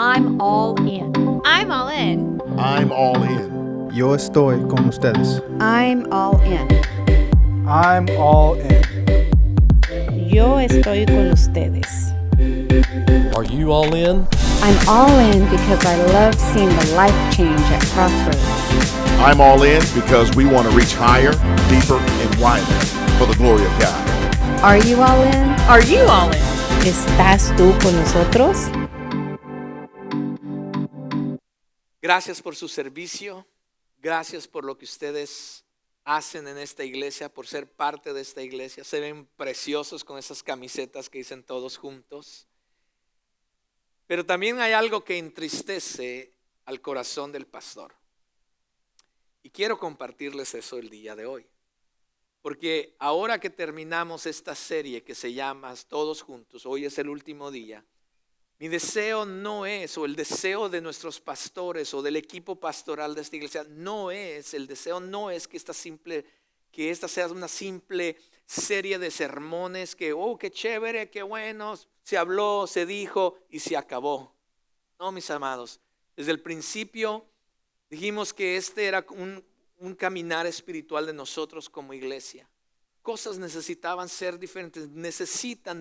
I'm all in. I'm all in. I'm all in. Yo estoy con ustedes. I'm all in. I'm all in. Yo estoy con ustedes. Are you all in? I'm all in because I love seeing the life change at Crossroads. I'm all in because we want to reach higher, deeper, and wider for the glory of God. Are you all in? Are you all in? ¿Estás tú con nosotros? Gracias por su servicio, gracias por lo que ustedes hacen en esta iglesia, por ser parte de esta iglesia. Se ven preciosos con esas camisetas que dicen todos juntos. Pero también hay algo que entristece al corazón del pastor. Y quiero compartirles eso el día de hoy. Porque ahora que terminamos esta serie que se llama Todos Juntos, hoy es el último día. Mi deseo no es, o el deseo de nuestros pastores o del equipo pastoral de esta iglesia, el deseo no es que esta sea una simple serie de sermones que, qué chévere, qué bueno, se habló, se dijo y se acabó. No, mis amados, desde el principio dijimos que este era un caminar espiritual de nosotros como iglesia. Cosas necesitaban ser diferentes,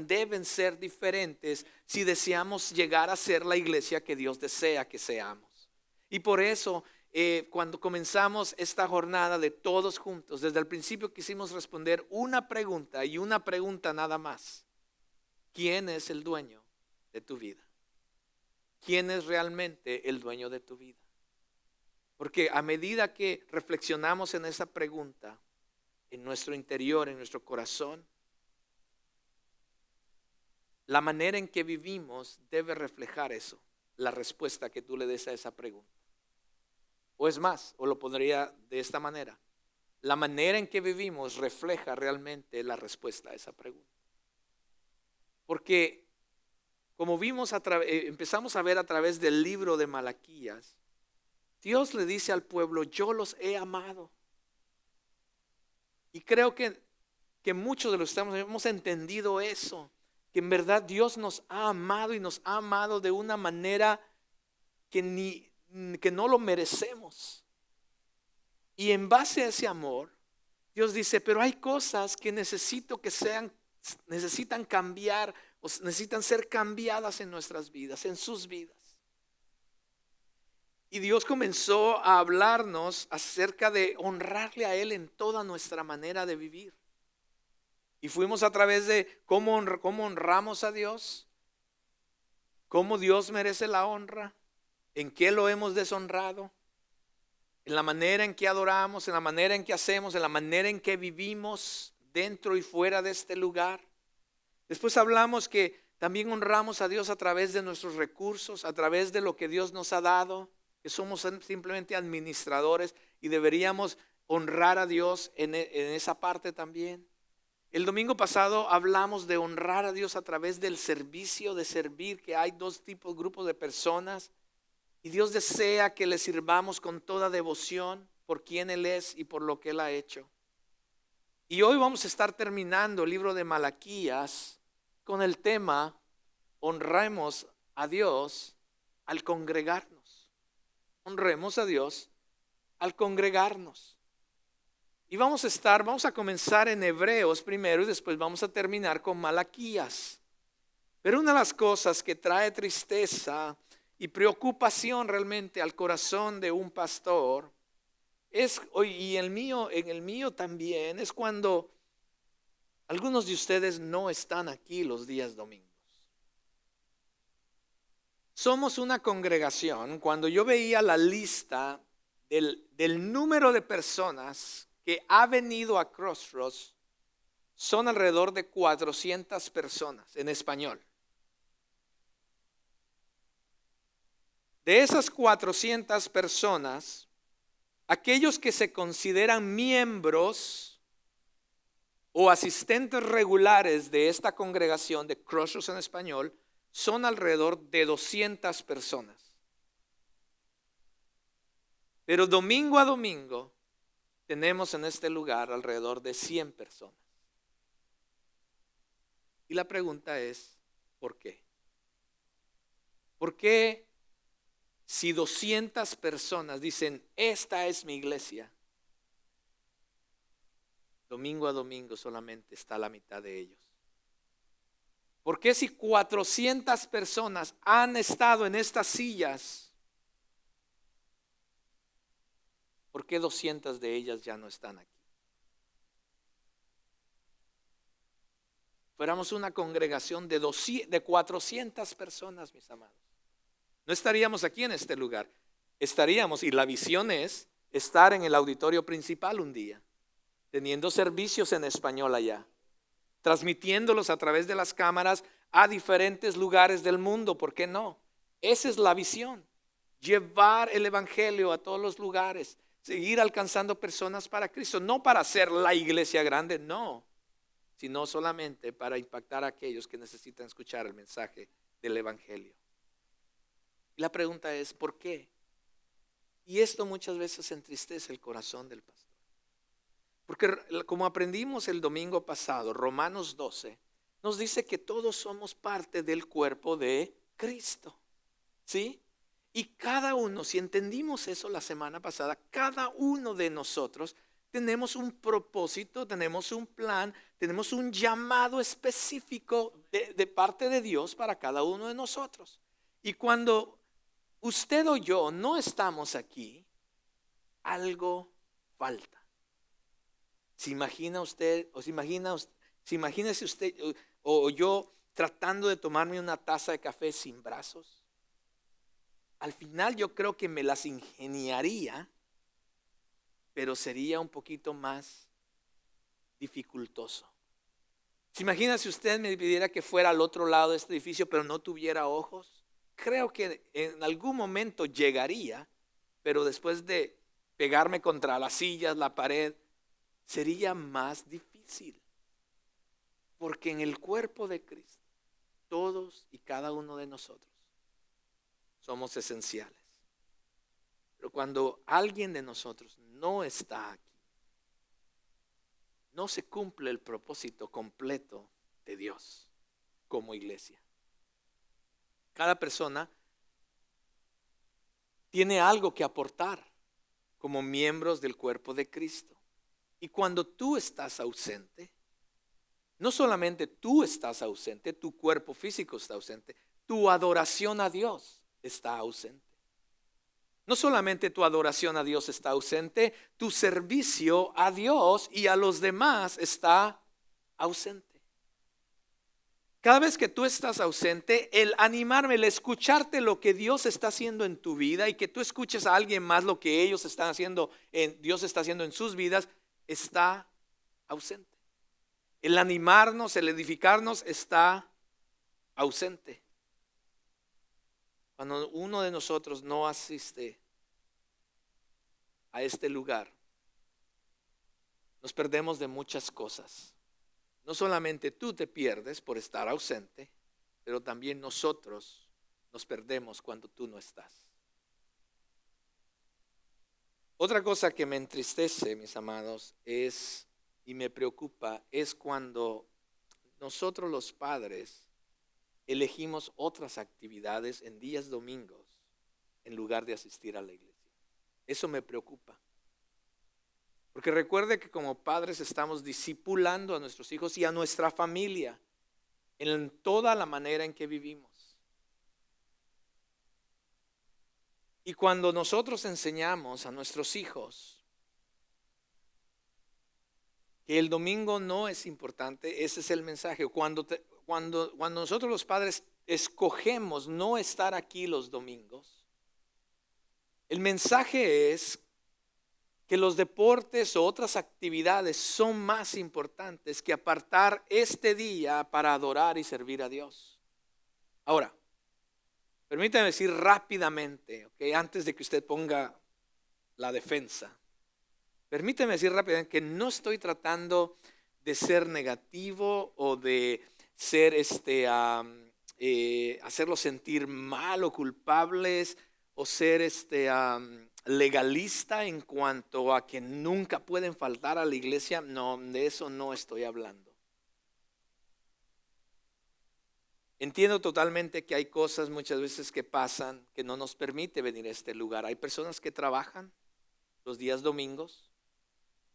deben ser diferentes si deseamos llegar a ser la iglesia que Dios desea que seamos. Y por eso, cuando comenzamos esta jornada de todos juntos, desde el principio quisimos responder una pregunta y una pregunta nada más. ¿Quién es el dueño de tu vida? ¿Quién es realmente el dueño de tu vida? Porque a medida que reflexionamos en esa pregunta, en nuestro interior, en nuestro corazón, la manera en que vivimos debe reflejar eso, la respuesta que tú le des a esa pregunta. O es más, o lo pondría de esta manera, la manera en que vivimos refleja realmente la respuesta a esa pregunta. Porque como empezamos a ver a través del libro de Malaquías, Dios le dice al pueblo, yo los he amado. Y creo que muchos de los que hemos entendido eso, que en verdad Dios nos ha amado y nos ha amado de una manera que no lo merecemos. Y en base a ese amor, Dios dice, pero hay cosas que necesitan cambiar o necesitan ser cambiadas en nuestras vidas, en sus vidas. Y Dios comenzó a hablarnos acerca de honrarle a Él en toda nuestra manera de vivir. Y fuimos a través de cómo honramos a Dios, cómo Dios merece la honra, en qué lo hemos deshonrado, en la manera en que adoramos, en la manera en que hacemos, en la manera en que vivimos dentro y fuera de este lugar. Después hablamos que también honramos a Dios a través de nuestros recursos, a través de lo que Dios nos ha dado, que somos simplemente administradores y deberíamos honrar a Dios en esa parte también. El domingo pasado hablamos de honrar a Dios a través del servicio, de servir, que hay dos grupos de personas y Dios desea que le sirvamos con toda devoción por quien Él es y por lo que Él ha hecho. Y hoy vamos a estar terminando el libro de Malaquías con el tema honremos a Dios al congregarnos. Honremos a Dios al congregarnos. Y vamos a comenzar en Hebreos primero y después vamos a terminar con Malaquías. Pero una de las cosas que trae tristeza y preocupación realmente al corazón de un pastor y en el mío también, es cuando algunos de ustedes no están aquí los días domingos. Somos una congregación, cuando yo veía la lista del número de personas que ha venido a Crossroads, son alrededor de 400 personas en español. De esas 400 personas, aquellos que se consideran miembros o asistentes regulares de esta congregación de Crossroads en español, son alrededor de 200 personas. Pero domingo a domingo tenemos en este lugar alrededor de 100 personas. Y la pregunta es, ¿por qué? ¿Por qué si 200 personas dicen, esta es mi iglesia, domingo a domingo solamente está la mitad de ellos? ¿Por qué si 400 personas han estado en estas sillas, por qué 200 de ellas ya no están aquí? Fuéramos una congregación de 400 personas, mis amados, no estaríamos aquí en este lugar. Estaríamos, y la visión es estar en el auditorio principal un día, teniendo servicios en español allá, transmitiéndolos a través de las cámaras a diferentes lugares del mundo. ¿Por qué no? Esa es la visión, llevar el evangelio a todos los lugares, seguir alcanzando personas para Cristo, no para hacer la iglesia grande, no, sino solamente para impactar a aquellos que necesitan escuchar el mensaje del evangelio. Y la pregunta es, ¿por qué? Y esto muchas veces entristece el corazón del pastor. Porque como aprendimos el domingo pasado, Romanos 12 nos dice que todos somos parte del cuerpo de Cristo. ¿Sí? Y cada uno, si entendimos eso la semana pasada, cada uno de nosotros tenemos un propósito, tenemos un plan, tenemos un llamado específico de parte de Dios para cada uno de nosotros. Y cuando usted o yo no estamos aquí, algo falta. ¿Se imagina usted, o se imagínese usted o yo tratando de tomarme una taza de café sin brazos? Al final yo creo que me las ingeniaría, pero sería un poquito más dificultoso. ¿Se imagina si usted me pidiera que fuera al otro lado de este edificio, pero no tuviera ojos? Creo que en algún momento llegaría, pero después de pegarme contra las sillas, la pared, sería más difícil. Porque en el cuerpo de Cristo, todos y cada uno de nosotros somos esenciales. Pero cuando alguien de nosotros no está aquí, no se cumple el propósito completo de Dios como iglesia. Cada persona tiene algo que aportar como miembros del cuerpo de Cristo. Y cuando tú estás ausente, no solamente tú estás ausente, tu cuerpo físico está ausente, tu adoración a Dios está ausente. No solamente tu adoración a Dios está ausente, tu servicio a Dios y a los demás está ausente. Cada vez que tú estás ausente, el animarme, el escucharte lo que Dios está haciendo en tu vida y que tú escuches a alguien más lo que ellos están haciendo, Dios está haciendo en sus vidas, está ausente. El animarnos, el edificarnos está ausente. Cuando uno de nosotros no asiste a este lugar, nos perdemos de muchas cosas. No solamente tú te pierdes por estar ausente, pero también nosotros nos perdemos cuando tú no estás. Otra cosa que me entristece, mis amados, y me preocupa, es cuando nosotros los padres elegimos otras actividades en días domingos en lugar de asistir a la iglesia. Eso me preocupa. Porque recuerde que como padres estamos discipulando a nuestros hijos y a nuestra familia en toda la manera en que vivimos. Y cuando nosotros enseñamos a nuestros hijos que el domingo no es importante, ese es el mensaje. Cuando nosotros los padres escogemos no estar aquí los domingos, el mensaje es que los deportes o otras actividades son más importantes que apartar este día para adorar y servir a Dios. Ahora, permítame decir rápidamente, ¿okay? Antes de que usted ponga la defensa, permítame decir rápidamente que no estoy tratando de ser negativo o de ser hacerlos sentir mal o culpables o ser legalista en cuanto a que nunca pueden faltar a la iglesia. No, de eso no estoy hablando. Entiendo totalmente que hay cosas muchas veces que pasan que no nos permite venir a este lugar. Hay personas que trabajan los días domingos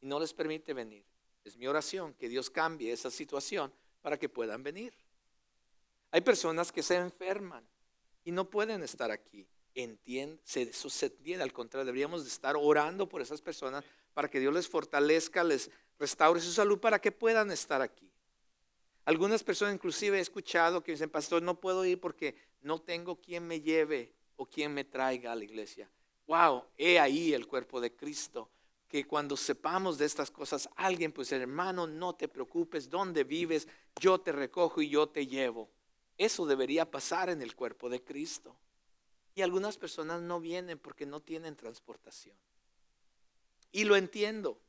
y no les permite venir. Es mi oración que Dios cambie esa situación para que puedan venir. Hay personas que se enferman y no pueden estar aquí. Eso se entiende. Al contrario, deberíamos de estar orando por esas personas para que Dios les fortalezca, les restaure su salud para que puedan estar aquí. Algunas personas inclusive he escuchado que dicen, pastor, no puedo ir porque no tengo quien me lleve o quien me traiga a la iglesia. Wow, he ahí el cuerpo de Cristo. Que cuando sepamos de estas cosas, alguien pues hermano, no te preocupes, ¿dónde vives? Yo te recojo y yo te llevo. Eso debería pasar en el cuerpo de Cristo. Y algunas personas no vienen porque no tienen transportación. Y lo entiendo.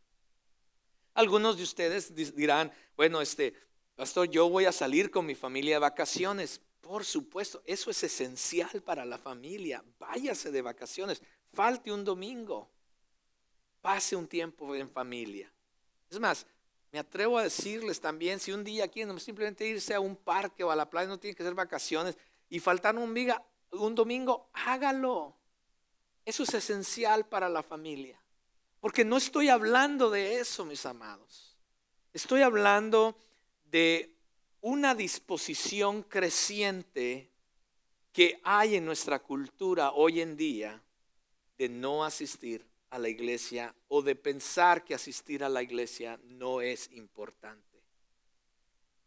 Algunos de ustedes dirán, bueno, pastor, yo voy a salir con mi familia de vacaciones. Por supuesto, eso es esencial para la familia. Váyase de vacaciones, falte un domingo. Pase un tiempo en familia. Es más, me atrevo a decirles también, si un día quieren simplemente irse a un parque o a la playa, no tiene que ser vacaciones, y faltar un domingo, hágalo. Eso es esencial para la familia. Porque no estoy hablando de eso, mis amados. Estoy hablando de una disposición creciente que hay en nuestra cultura hoy en día de no asistir a la iglesia o de pensar que asistir a la iglesia no es importante.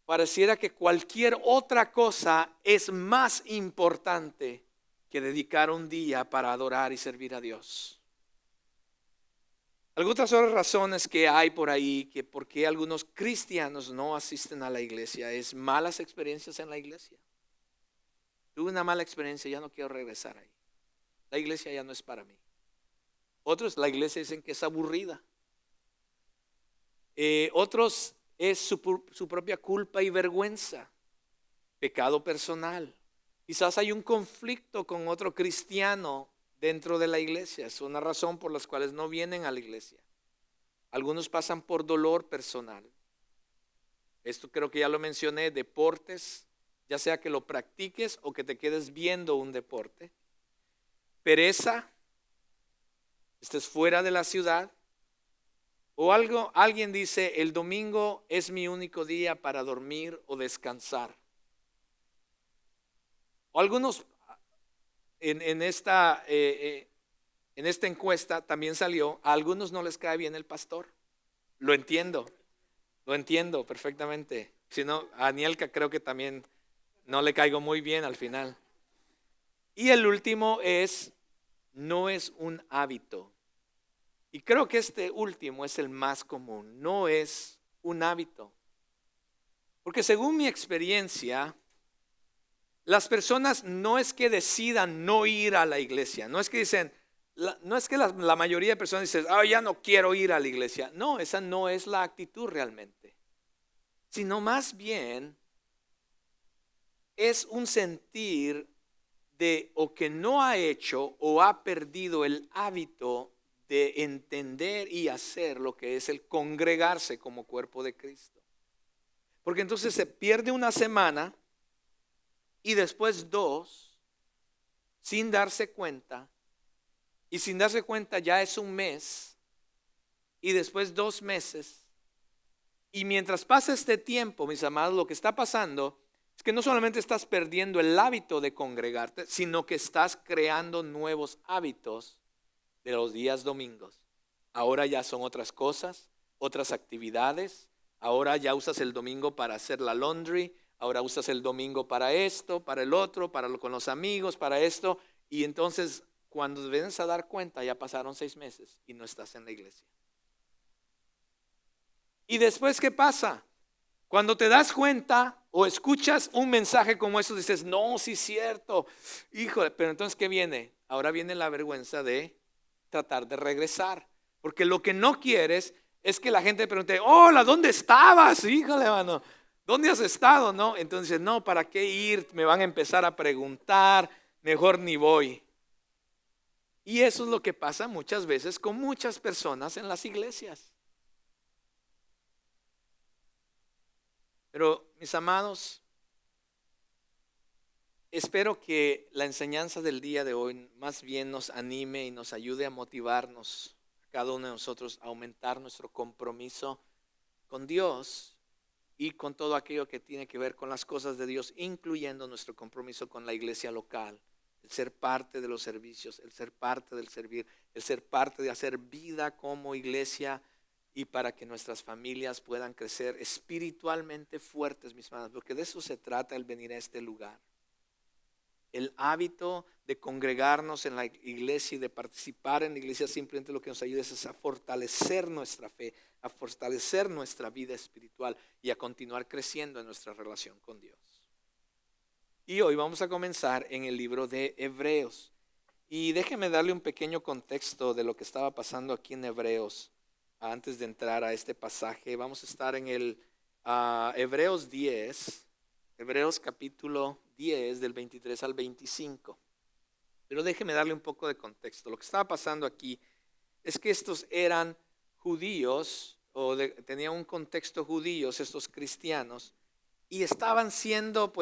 Pareciera que cualquier otra cosa es más importante que dedicar un día para adorar y servir a Dios. Algunas otras razones que hay por ahí que por qué algunos cristianos no asisten a la iglesia es malas experiencias en la iglesia. Tuve una mala experiencia, ya no quiero regresar ahí. La iglesia ya no es para mí. Otros, la iglesia dicen que es aburrida. Otros es su propia culpa y vergüenza, pecado personal. Quizás hay un conflicto con otro cristiano dentro de la iglesia. Es una razón por las cuales no vienen a la iglesia. Algunos pasan por dolor personal. Esto creo que ya lo mencioné, deportes, ya sea que lo practiques o que te quedes viendo un deporte. Pereza. Estés fuera de la ciudad o alguien dice el domingo es mi único día para dormir o descansar. O algunos en esta encuesta también salió, a algunos no les cae bien el pastor. Lo entiendo perfectamente. Si no, a Anielka creo que también no le caigo muy bien al final. Y el último no es un hábito. Y creo que este último es el más común. No es un hábito. Porque según mi experiencia, las personas no es que decidan no ir a la iglesia. No es que dicen, no es que la mayoría de personas dicen, ya no quiero ir a la iglesia. No, esa no es la actitud realmente. Sino más bien es un sentir de o que no ha hecho o ha perdido el hábito de entender y hacer lo que es el congregarse como cuerpo de Cristo. Porque entonces se pierde una semana y después 2 sin darse cuenta, y sin darse cuenta ya es un mes y después 2 meses. Y mientras pasa este tiempo, mis amados, lo que está pasando es que no solamente estás perdiendo el hábito de congregarte, sino que estás creando nuevos hábitos de los días domingos. Ahora ya son otras cosas, otras actividades. Ahora ya usas el domingo para hacer la laundry. Ahora usas el domingo para esto, para el otro, con los amigos, para esto. Y entonces cuando vienes a dar cuenta ya pasaron 6 meses y no estás en la iglesia. Y después, ¿qué pasa? Cuando te das cuenta o escuchas un mensaje como eso, dices, no, sí es cierto. Híjole, pero entonces, ¿qué viene? Ahora viene la vergüenza de tratar de regresar. Porque lo que no quieres es que la gente te pregunte, hola, ¿dónde estabas? Híjole, mano, ¿dónde has estado? No, entonces, no, ¿para qué ir? Me van a empezar a preguntar, mejor ni voy. Y eso es lo que pasa muchas veces con muchas personas en las iglesias. Pero mis amados, espero que la enseñanza del día de hoy más bien nos anime y nos ayude a motivarnos, a cada uno de nosotros, a aumentar nuestro compromiso con Dios y con todo aquello que tiene que ver con las cosas de Dios, incluyendo nuestro compromiso con la iglesia local, el ser parte de los servicios, el ser parte del servir, el ser parte de hacer vida como iglesia y para que nuestras familias puedan crecer espiritualmente fuertes, mis hermanos, porque de eso se trata el venir a este lugar. El hábito de congregarnos en la iglesia y de participar en la iglesia simplemente lo que nos ayuda es a fortalecer nuestra fe, a fortalecer nuestra vida espiritual y a continuar creciendo en nuestra relación con Dios. Y hoy vamos a comenzar en el libro de Hebreos. Y déjeme darle un pequeño contexto de lo que estaba pasando aquí en Hebreos. Antes de entrar a este pasaje, vamos a estar en el Hebreos 10, Hebreos capítulo 10 del 23 al 25. Pero déjeme darle un poco de contexto. Lo que estaba pasando aquí es que estos eran judíos, tenían un contexto judíos, estos cristianos, y estaban siendo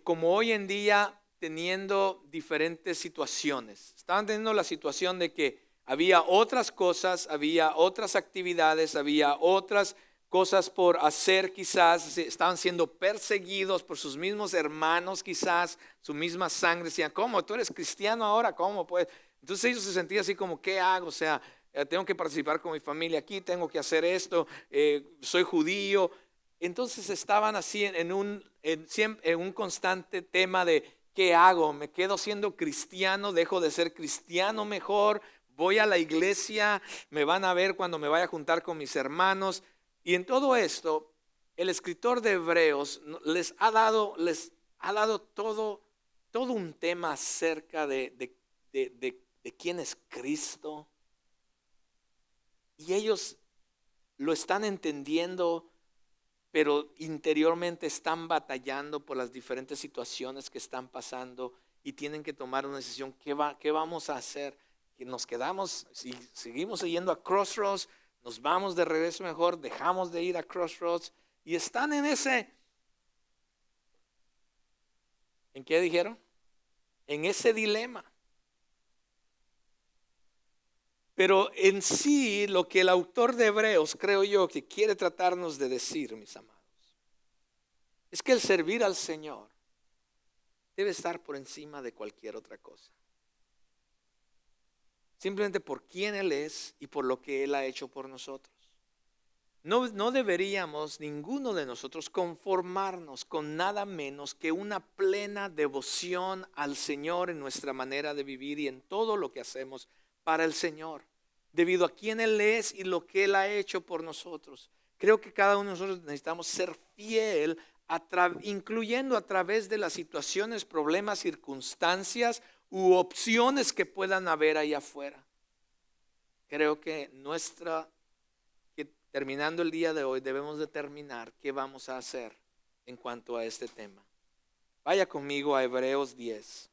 como hoy en día teniendo diferentes situaciones. Estaban teniendo la situación de que había otras cosas, había otras actividades, había otras cosas por hacer quizás, estaban siendo perseguidos por sus mismos hermanos quizás, su misma sangre. Decían, ¿cómo? ¿Tú eres cristiano ahora? ¿Cómo pues? Entonces ellos se sentían así como, ¿qué hago? O sea, tengo que participar con mi familia aquí, tengo que hacer esto, soy judío. Entonces estaban así en un constante tema de ¿qué hago? ¿Me quedo siendo cristiano? ¿Dejo de ser cristiano mejor? ¿Voy a la iglesia? ¿Me van a ver cuando me vaya a juntar con mis hermanos? Y en todo esto, el escritor de Hebreos les ha dado todo un tema acerca de quién es Cristo. Y ellos lo están entendiendo, pero interiormente están batallando por las diferentes situaciones que están pasando y tienen que tomar una decisión. ¿Qué vamos a hacer? ¿Que nos quedamos, si seguimos yendo a Crossroads, nos vamos de regreso mejor, dejamos de ir a Crossroads? Y están en ¿en qué dijeron? En ese dilema. Pero en sí, lo que el autor de Hebreos, creo yo, que quiere tratarnos de decir, mis amados, es que el servir al Señor debe estar por encima de cualquier otra cosa. Simplemente por quién Él es y por lo que Él ha hecho por nosotros. No deberíamos ninguno de nosotros conformarnos con nada menos que una plena devoción al Señor en nuestra manera de vivir y en todo lo que hacemos para el Señor, debido a quién Él es y lo que Él ha hecho por nosotros. Creo que cada uno de nosotros necesitamos ser fiel, incluyendo a través de las situaciones, problemas, circunstancias u opciones que puedan haber ahí afuera. Creo que terminando el día de hoy debemos determinar qué vamos a hacer en cuanto a este tema. Vaya conmigo a Hebreos 10,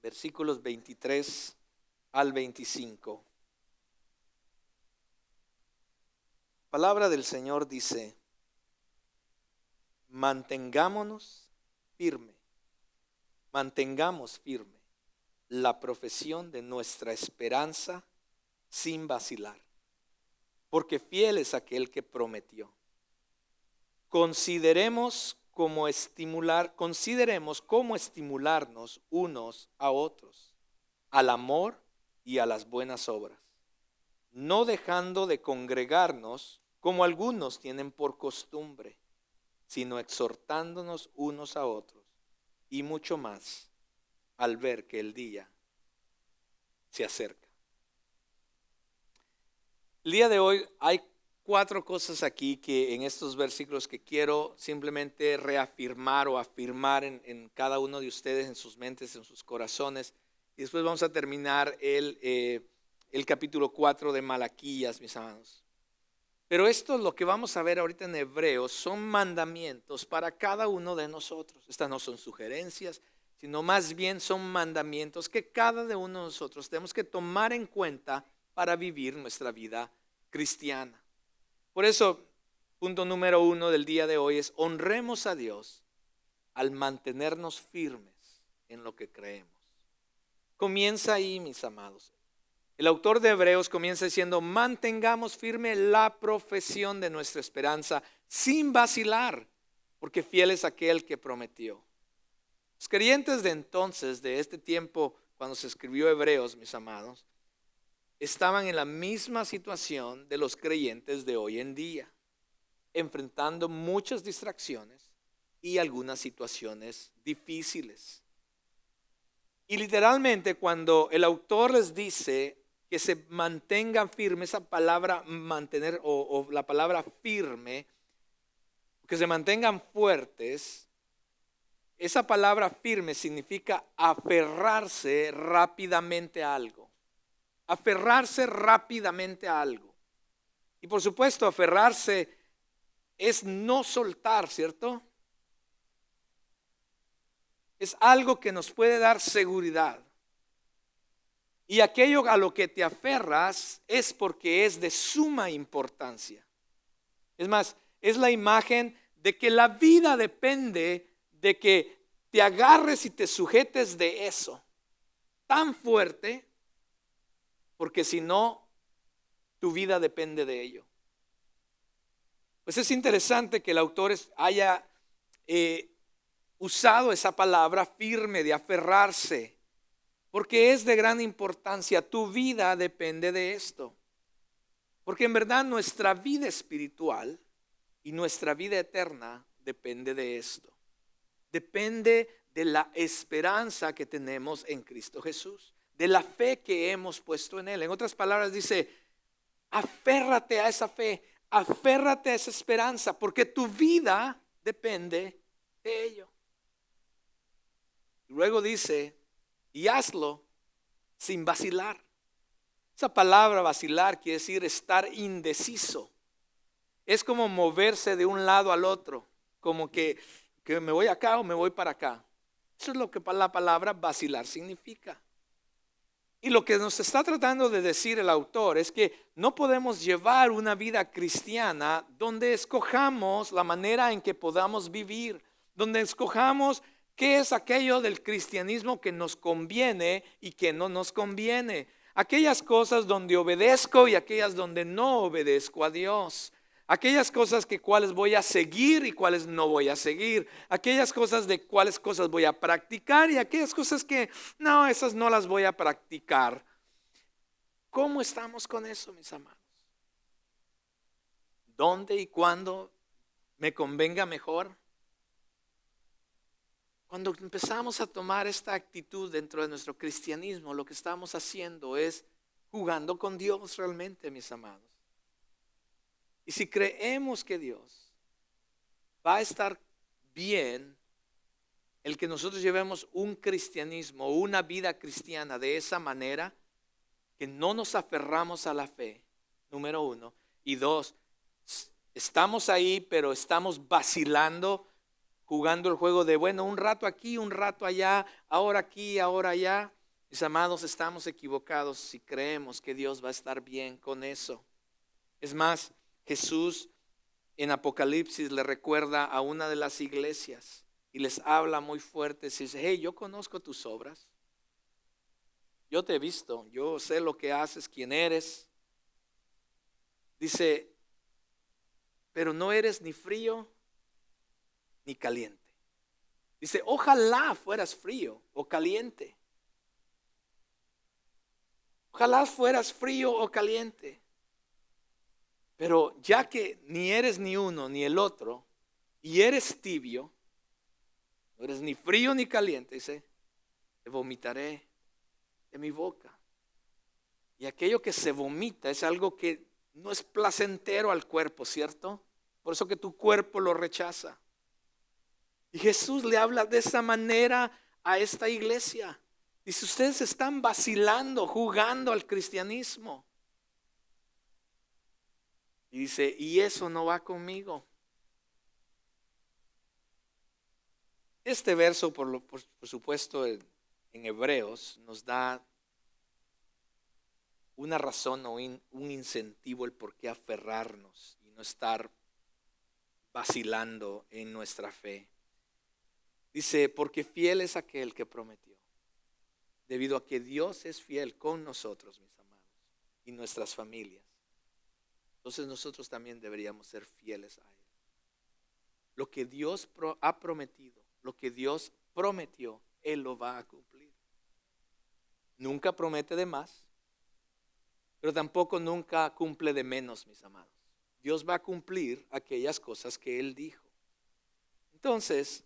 versículos 23 al 25. Palabra del Señor dice: mantengamos firme la profesión de nuestra esperanza sin vacilar, porque fiel es aquel que prometió. Consideremos cómo estimularnos unos a otros al amor y a las buenas obras, no dejando de congregarnos como algunos tienen por costumbre, sino exhortándonos unos a otros, y mucho más al ver que el día se acerca. El día de hoy hay 4 cosas aquí que en estos versículos que quiero simplemente reafirmar o afirmar en cada uno de ustedes, en sus mentes, en sus corazones. Y después vamos a terminar el capítulo 4 de Malaquías, mis amados. Pero esto, lo que vamos a ver ahorita en Hebreos, son mandamientos para cada uno de nosotros. Estas no son sugerencias, sino más bien son mandamientos que cada uno de nosotros tenemos que tomar en cuenta para vivir nuestra vida cristiana. Por eso, punto número 1 del día de hoy es: honremos a Dios al mantenernos firmes en lo que creemos. Comienza ahí, mis amados. El autor de Hebreos comienza diciendo: mantengamos firme la profesión de nuestra esperanza sin vacilar, porque fiel es aquel que prometió. Los creyentes de entonces, de este tiempo, cuando se escribió Hebreos, mis amados, estaban en la misma situación de los creyentes de hoy en día, enfrentando muchas distracciones y algunas situaciones difíciles. Y literalmente, cuando el autor les dice que se mantengan firmes, esa palabra mantener o la palabra firme, que se mantengan fuertes, esa palabra firme significa aferrarse rápidamente a algo. Aferrarse rápidamente a algo. Y por supuesto, aferrarse es no soltar, ¿cierto? Es algo que nos puede dar seguridad. Y aquello a lo que te aferras es porque es de suma importancia. Es más, es la imagen de que la vida depende de que te agarres y te sujetes de eso tan fuerte, porque si no, tu vida depende de ello. Pues es interesante que el autor haya usado esa palabra firme, de aferrarse, porque es de gran importancia. Tu vida depende de esto. Porque en verdad nuestra vida espiritual y nuestra vida eterna depende de esto. Depende de la esperanza que tenemos en Cristo Jesús, de la fe que hemos puesto en Él. En otras palabras dice: aférrate a esa fe, aférrate a esa esperanza, porque tu vida depende de ello. Luego dice: y hazlo sin vacilar. Esa palabra vacilar quiere decir estar indeciso. Es como moverse de un lado al otro, como que me voy acá o me voy para acá. Eso es lo que la palabra vacilar significa. Y lo que nos está tratando de decir el autor es que no podemos llevar una vida cristiana donde escojamos la manera en que podamos vivir, donde escojamos qué es aquello del cristianismo que nos conviene y que no nos conviene. Aquellas cosas donde obedezco y aquellas donde no obedezco a Dios. Aquellas cosas que cuáles voy a seguir y cuáles no voy a seguir. Aquellas cosas de cuáles cosas voy a practicar y aquellas cosas que no, esas no las voy a practicar. ¿Cómo estamos con eso, mis amados? ¿Dónde y cuándo me convenga mejor? Cuando empezamos a tomar esta actitud dentro de nuestro cristianismo, lo que estamos haciendo es jugando con Dios realmente, mis amados. Y si creemos que Dios va a estar bien el que nosotros llevemos un cristianismo, una vida cristiana de esa manera, que no nos aferramos a la fe, número uno, y dos, estamos ahí pero estamos vacilando, jugando el juego de bueno, un rato aquí, un rato allá, ahora aquí, ahora allá. Mis amados, estamos equivocados si creemos que Dios va a estar bien con eso. Es más, Jesús en Apocalipsis le recuerda a una de las iglesias y les habla muy fuerte. Dice: hey, yo conozco tus obras, yo te he visto, yo sé lo que haces, quién eres. Dice: pero no eres ni frío ni caliente. Dice: ojalá fueras frío o caliente. Ojalá fueras frío o caliente. Pero ya que ni eres ni uno ni el otro, y eres tibio, no eres ni frío ni caliente, dice: te vomitaré de mi boca. Y aquello que se vomita es algo que no es placentero al cuerpo, ¿cierto? Por eso que tu cuerpo lo rechaza. Y Jesús le habla de esa manera a esta iglesia. Dice: ustedes están vacilando, jugando al cristianismo. Y dice: y eso no va conmigo. Este verso, por supuesto, en Hebreos, nos da una razón o un incentivo el por qué aferrarnos y no estar vacilando en nuestra fe. Dice, porque fiel es aquel que prometió. Debido a que Dios es fiel con nosotros, mis amados, y nuestras familias. Entonces nosotros también deberíamos ser fieles a Él. Lo que Dios ha prometido, lo que Dios prometió, Él lo va a cumplir. Nunca promete de más, pero tampoco nunca cumple de menos, mis amados. Dios va a cumplir aquellas cosas que Él dijo. Entonces,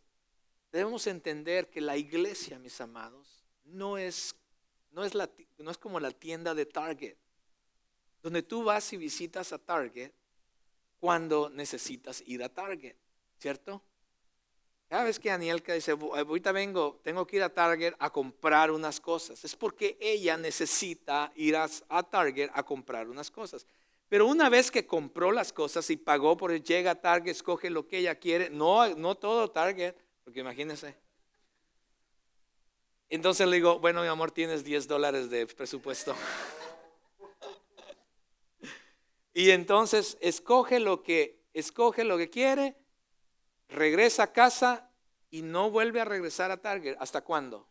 debemos entender que la iglesia, mis amados, no es como la tienda de Target, donde tú vas y visitas a Target cuando necesitas ir a Target, ¿cierto? Cada vez que Anielka dice, ahorita tengo que ir a Target a comprar unas cosas, es porque ella necesita ir a Target a comprar unas cosas. Pero una vez que compró las cosas y pagó por él, llega a Target, escoge lo que ella quiere, no todo Target, porque imagínense. Entonces le digo, bueno, mi amor, tienes $10 de presupuesto. Y entonces escoge lo que quiere, regresa a casa y no vuelve a regresar a Target. ¿Hasta cuándo?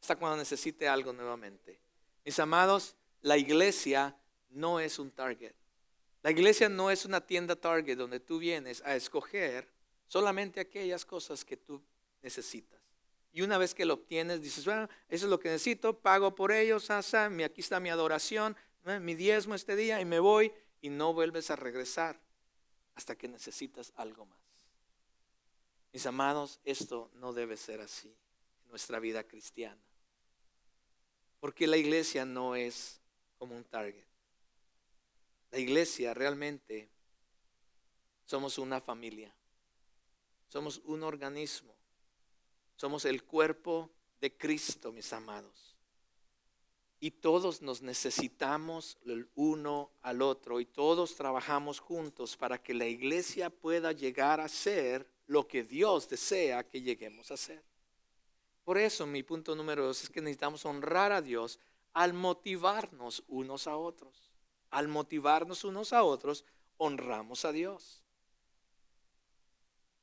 Hasta cuando necesite algo nuevamente. Mis amados, la iglesia no es un Target. La iglesia no es una tienda Target donde tú vienes a escoger solamente aquellas cosas que tú necesitas. Y una vez que lo obtienes, dices, bueno, eso es lo que necesito, pago por ellos, aquí está mi adoración, mi diezmo este día, y me voy, y no vuelves a regresar hasta que necesitas algo más. Mis amados, esto no debe ser así en nuestra vida cristiana. Porque la iglesia no es como un Target. La iglesia realmente somos una familia. Somos un organismo. Somos el cuerpo de Cristo, mis amados. Y todos nos necesitamos el uno al otro. Y todos trabajamos juntos para que la iglesia pueda llegar a ser lo que Dios desea que lleguemos a ser. Por eso mi punto número 2 es que necesitamos honrar a Dios al motivarnos unos a otros. Al motivarnos unos a otros, honramos a Dios.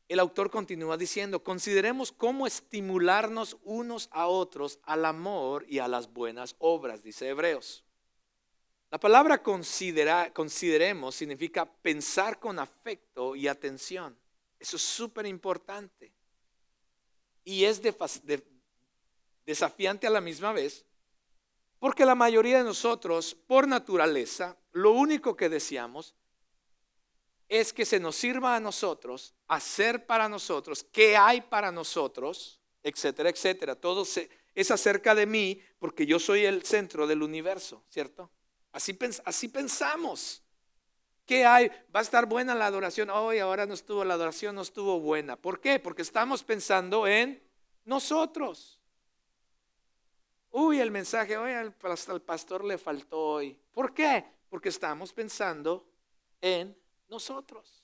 El autor continúa diciendo, consideremos cómo estimularnos unos a otros al amor y a las buenas obras, dice Hebreos. La palabra consideremos significa pensar con afecto y atención. Eso es súper importante. Y es desafiante a la misma vez, porque la mayoría de nosotros, por naturaleza, lo único que deseamos es que se nos sirva a nosotros, hacer para nosotros, qué hay para nosotros, etcétera, etcétera. Todo es acerca de mí porque yo soy el centro del universo, ¿cierto? Así pensamos. ¿Qué hay? Va a estar buena la adoración. Hoy ahora la adoración no estuvo buena. ¿Por qué? Porque estamos pensando en nosotros. Uy, el mensaje, hoy al pastor le faltó hoy. ¿Por qué? Porque estamos pensando en nosotros.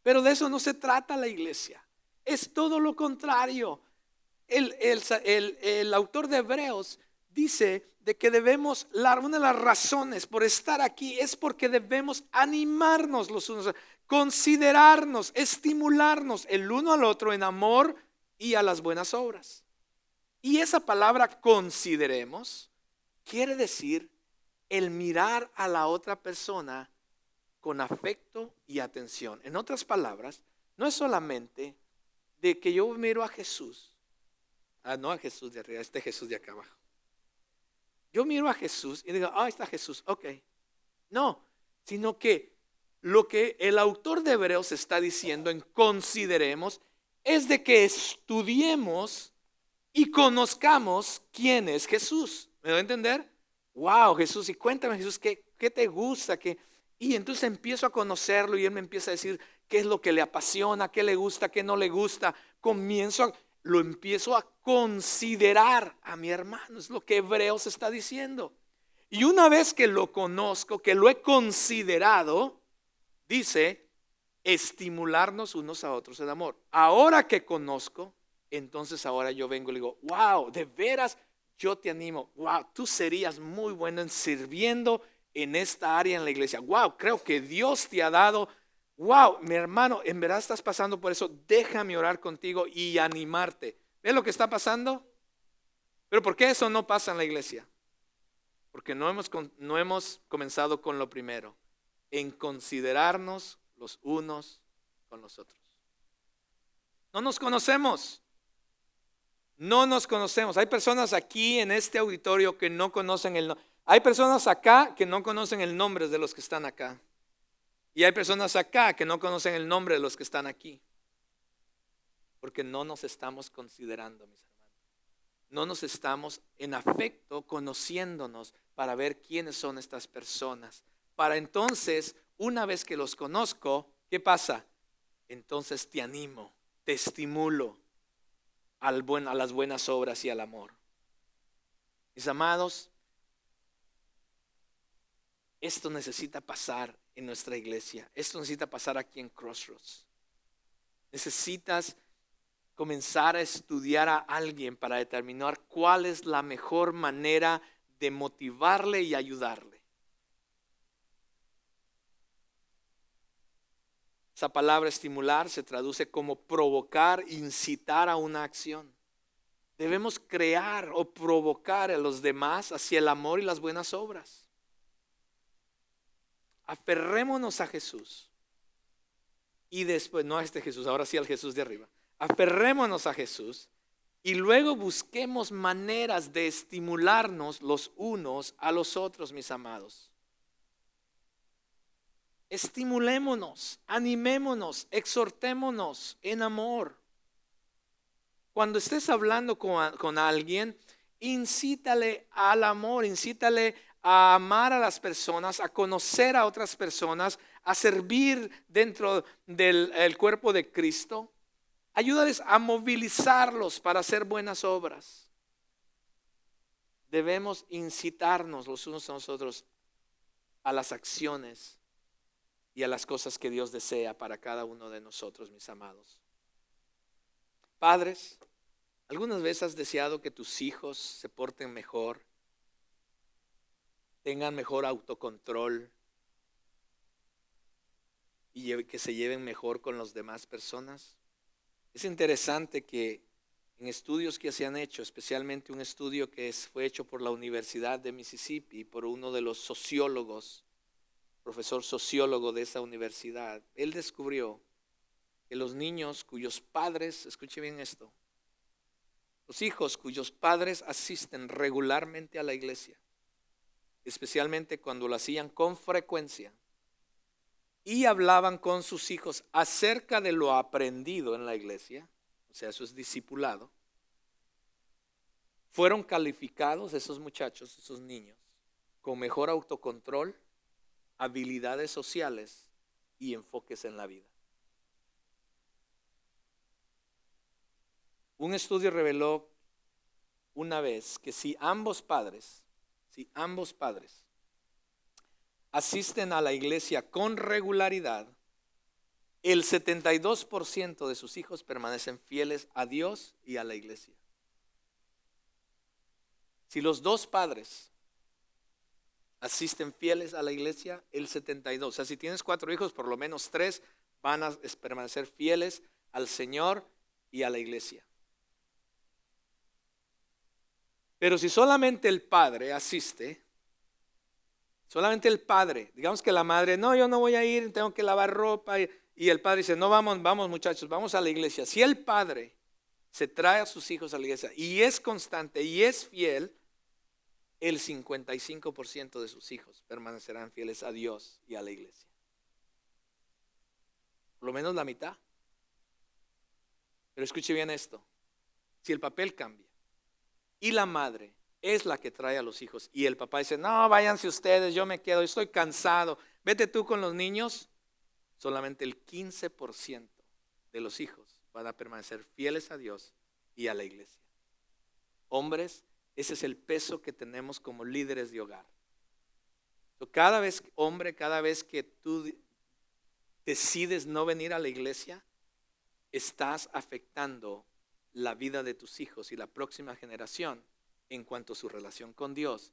Pero de eso no se trata la iglesia. Es todo lo contrario. El autor de Hebreos dice de que debemos, una de las razones por estar aquí es porque debemos animarnos los unos, considerarnos, estimularnos el uno al otro en amor y a las buenas obras. Y esa palabra consideremos quiere decir el mirar a la otra persona con afecto y atención. En otras palabras, no es solamente de que yo miro a Jesús, no a Jesús de arriba, Jesús de acá abajo. Yo miro a Jesús y digo, está Jesús, ok. No, sino que lo que el autor de Hebreos está diciendo en consideremos es de que estudiemos y conozcamos quién es Jesús. ¿Me doy a entender? Wow, Jesús, y cuéntame Jesús, ¿qué te gusta? Y entonces empiezo a conocerlo y él me empieza a decir qué es lo que le apasiona, qué le gusta, qué no le gusta. Lo empiezo a considerar a mi hermano, es lo que Hebreos está diciendo. Y una vez que lo conozco, que lo he considerado, dice, estimularnos unos a otros en amor. Ahora que conozco, entonces ahora yo vengo y le digo, wow, de veras yo te animo, wow, tú serías muy bueno en sirviendo en esta área en la iglesia. Wow, creo que Dios te ha dado wow, mi hermano, en verdad estás pasando por eso, déjame orar contigo y animarte. ¿Ves lo que está pasando? Pero ¿por qué eso no pasa en la iglesia? Porque no hemos comenzado con lo primero, en considerarnos los unos con los otros. No nos conocemos. No nos conocemos. Hay personas aquí en este auditorio que no conocen el nombre. Hay personas acá que no conocen el nombre de los que están acá. Y hay personas acá que no conocen el nombre de los que están aquí. Porque no nos estamos considerando, mis hermanos. No nos estamos en afecto conociéndonos para ver quiénes son estas personas. Para entonces, una vez que los conozco, ¿qué pasa? Entonces te animo, te estimulo a las buenas obras y al amor. Mis amados, esto necesita pasar en nuestra iglesia. Esto necesita pasar aquí en Crossroads. Necesitas comenzar a estudiar a alguien para determinar cuál es la mejor manera de motivarle y ayudarle. Esa palabra estimular se traduce como provocar, incitar a una acción. Debemos crear o provocar a los demás hacia el amor y las buenas obras. Aferrémonos a Jesús. Y después, no a este Jesús, ahora sí al Jesús de arriba. Aferrémonos a Jesús y luego busquemos maneras de estimularnos los unos a los otros, mis amados. Estimulémonos, animémonos, exhortémonos en amor. Cuando estés hablando con alguien, incítale al amor, incítale a amar a las personas, a conocer a otras personas, a servir dentro del cuerpo de Cristo. Ayúdales a movilizarlos para hacer buenas obras. Debemos incitarnos los unos a los otros a las acciones y a las cosas que Dios desea para cada uno de nosotros, mis amados. Padres, ¿algunas veces has deseado que tus hijos se porten mejor, tengan mejor autocontrol y que se lleven mejor con las demás personas? Es interesante que en estudios que se han hecho, especialmente un estudio que fue hecho por la Universidad de Mississippi, por uno de los sociólogos, profesor sociólogo de esa universidad, él descubrió que los niños cuyos padres, escuche bien esto, los hijos cuyos padres asisten regularmente a la iglesia, especialmente cuando lo hacían con frecuencia, y hablaban con sus hijos acerca de lo aprendido en la iglesia, o sea, eso es discipulado, fueron calificados esos muchachos, esos niños, con mejor autocontrol, habilidades sociales y enfoques en la vida. Un estudio reveló una vez que si ambos padres asisten a la iglesia con regularidad, el 72% de sus hijos permanecen fieles a Dios y a la iglesia. Si los dos padres asisten fieles a la iglesia, el 72%. O sea, si tienes 4 hijos, por lo menos 3 van a permanecer fieles al Señor y a la iglesia. Pero si solamente el padre asiste, solamente el padre, digamos que la madre, no, yo no voy a ir, tengo que lavar ropa, y el padre dice, no, vamos muchachos, vamos a la iglesia. Si el padre se trae a sus hijos a la iglesia y es constante y es fiel, el 55% de sus hijos permanecerán fieles a Dios y a la iglesia. Por lo menos la mitad. Pero escuche bien esto, si el papel cambia y la madre es la que trae a los hijos y el papá dice, no, váyanse ustedes, yo me quedo, estoy cansado, vete tú con los niños, solamente el 15% de los hijos van a permanecer fieles a Dios y a la iglesia. Hombres, ese es el peso que tenemos como líderes de hogar. Cada vez, hombre, cada vez que tú decides no venir a la iglesia, estás afectando la vida de tus hijos y la próxima generación en cuanto a su relación con Dios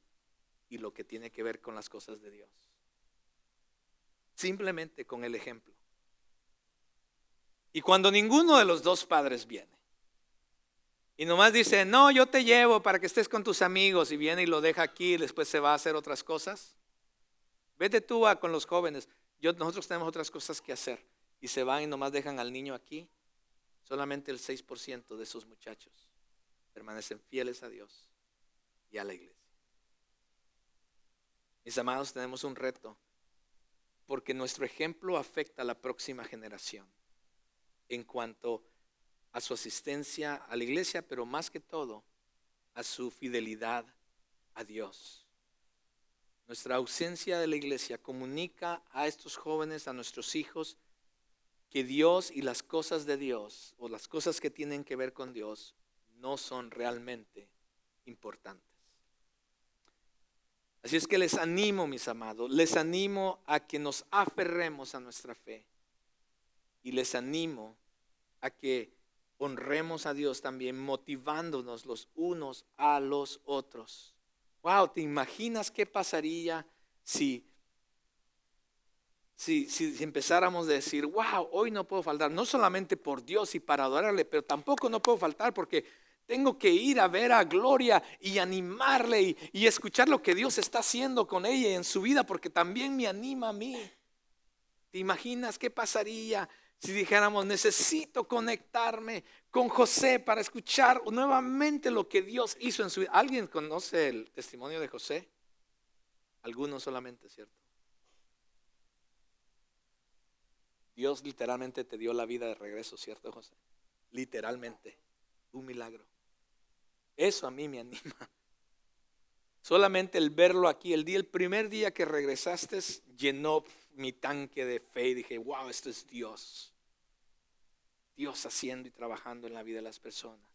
y lo que tiene que ver con las cosas de Dios. Simplemente con el ejemplo. Y cuando ninguno de los dos padres viene, y nomás dice, no, yo te llevo para que estés con tus amigos, y viene y lo deja aquí y después se va a hacer otras cosas. Vete tú con los jóvenes, nosotros tenemos otras cosas que hacer. Y se van y nomás dejan al niño aquí. Solamente el 6% de esos muchachos permanecen fieles a Dios y a la iglesia. Mis amados, tenemos un reto, porque nuestro ejemplo afecta a la próxima generación en cuanto a su asistencia a la iglesia, pero más que todo a su fidelidad a Dios. Nuestra ausencia de la iglesia comunica a estos jóvenes, a nuestros hijos, que Dios y las cosas de Dios, o las cosas que tienen que ver con Dios, no son realmente importantes. Así es que les animo, mis amados, les animo a que nos aferremos a nuestra fe, y les animo a que honremos a Dios también, motivándonos los unos a los otros. Wow, ¿te imaginas qué pasaría si empezáramos a decir, wow, hoy no puedo faltar, no solamente por Dios y para adorarle, pero tampoco no puedo faltar porque tengo que ir a ver a Gloria y animarle y escuchar lo que Dios está haciendo con ella y en su vida, porque también me anima a mí. ¿Te imaginas qué pasaría si dijéramos, necesito conectarme con José para escuchar nuevamente lo que Dios hizo en su vida? ¿Alguien conoce el testimonio de José? Algunos solamente, ¿cierto? Dios literalmente te dio la vida de regreso, ¿cierto, José? Literalmente, un milagro. Eso a mí me anima. Solamente el verlo aquí, el primer día que regresaste, llenó mi tanque de fe y dije, wow, esto es Dios. Dios haciendo y trabajando en la vida de las personas.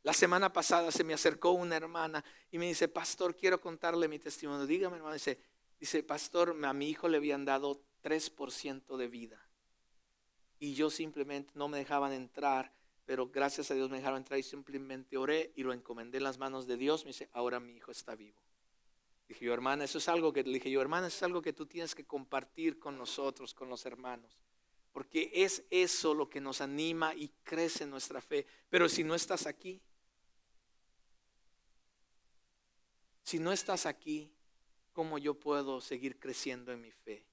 La semana pasada se me acercó una hermana y me dice, pastor, quiero contarle mi testimonio. Dígame, hermano. Dice, pastor, a mi hijo le habían dado 3% de vida. Y yo simplemente no me dejaban entrar, pero gracias a Dios me dejaron entrar y simplemente oré y lo encomendé en las manos de Dios. Me dice, ahora mi hijo está vivo. Dije yo, hermana, eso es algo que tú tienes que compartir con nosotros, con los hermanos. Porque es eso lo que nos anima y crece nuestra fe. Pero si no estás aquí, ¿cómo yo puedo seguir creciendo en mi fe?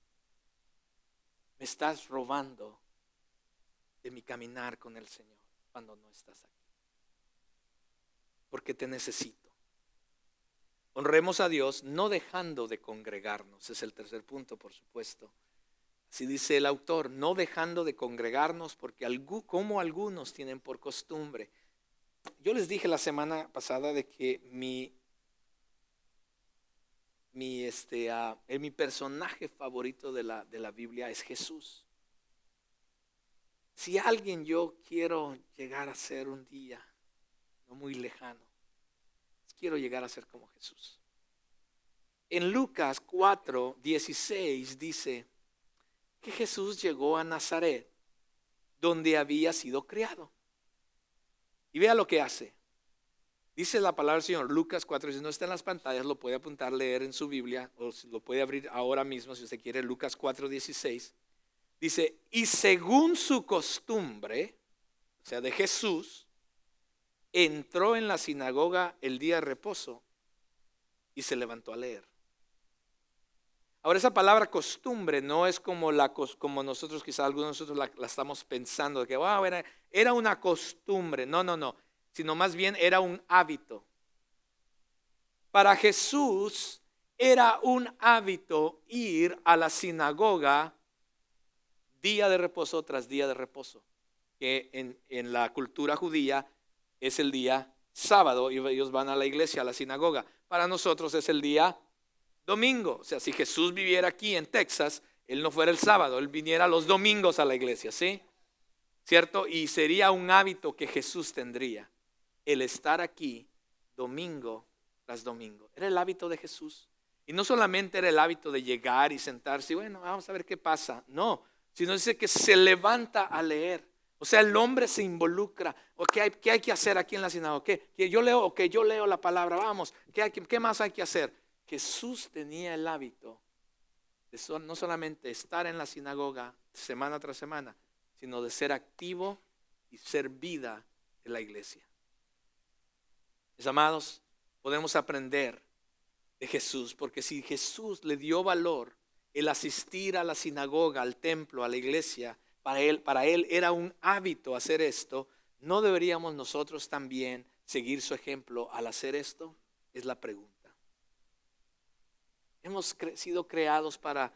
Me estás robando de mi caminar con el Señor cuando no estás aquí. Porque te necesito. Honremos a Dios no dejando de congregarnos. Es el tercer punto, por supuesto. Así dice el autor, no dejando de congregarnos porque como algunos tienen por costumbre. Yo les dije la semana pasada de que mi personaje favorito de la Biblia es Jesús. Si alguien yo quiero llegar a ser un día, no muy lejano, quiero llegar a ser como Jesús. En Lucas 4:16 dice que Jesús llegó a Nazaret, donde había sido criado. Y vea lo que hace. Dice la palabra del Señor, Lucas 4, si no está en las pantallas, lo puede apuntar, leer en su Biblia, o lo puede abrir ahora mismo si usted quiere, Lucas 4:16. Dice, y según su costumbre, o sea, de Jesús, entró en la sinagoga el día de reposo y se levantó a leer. Ahora, esa palabra costumbre no es como nosotros, quizás algunos de nosotros la estamos pensando, de que wow, era una costumbre. No, sino más bien era un hábito. Para Jesús era un hábito ir a la sinagoga día de reposo tras día de reposo, que en la cultura judía es el día sábado y ellos van a la iglesia, a la sinagoga. Para nosotros es el día domingo. O sea, si Jesús viviera aquí en Texas, Él no fuera el sábado, Él viniera los domingos a la iglesia, ¿sí? ¿Cierto? Y sería un hábito que Jesús tendría, el estar aquí domingo tras domingo. Era el hábito de Jesús. Y no solamente era el hábito de llegar y sentarse y bueno, vamos a ver qué pasa. No, sino dice que se levanta a leer. O sea, el hombre se involucra. ¿Qué hay que hacer aquí en la sinagoga? ¿Que yo leo la palabra, vamos. ¿Qué más hay que hacer? Jesús tenía el hábito de no solamente estar en la sinagoga semana tras semana, sino de ser activo y ser vida de la iglesia. Mis amados, podemos aprender de Jesús, porque si Jesús le dio valor el asistir a la sinagoga, al templo, a la iglesia, para él era un hábito hacer esto, ¿no deberíamos nosotros también seguir su ejemplo al hacer esto? Es la pregunta. Hemos sido creados para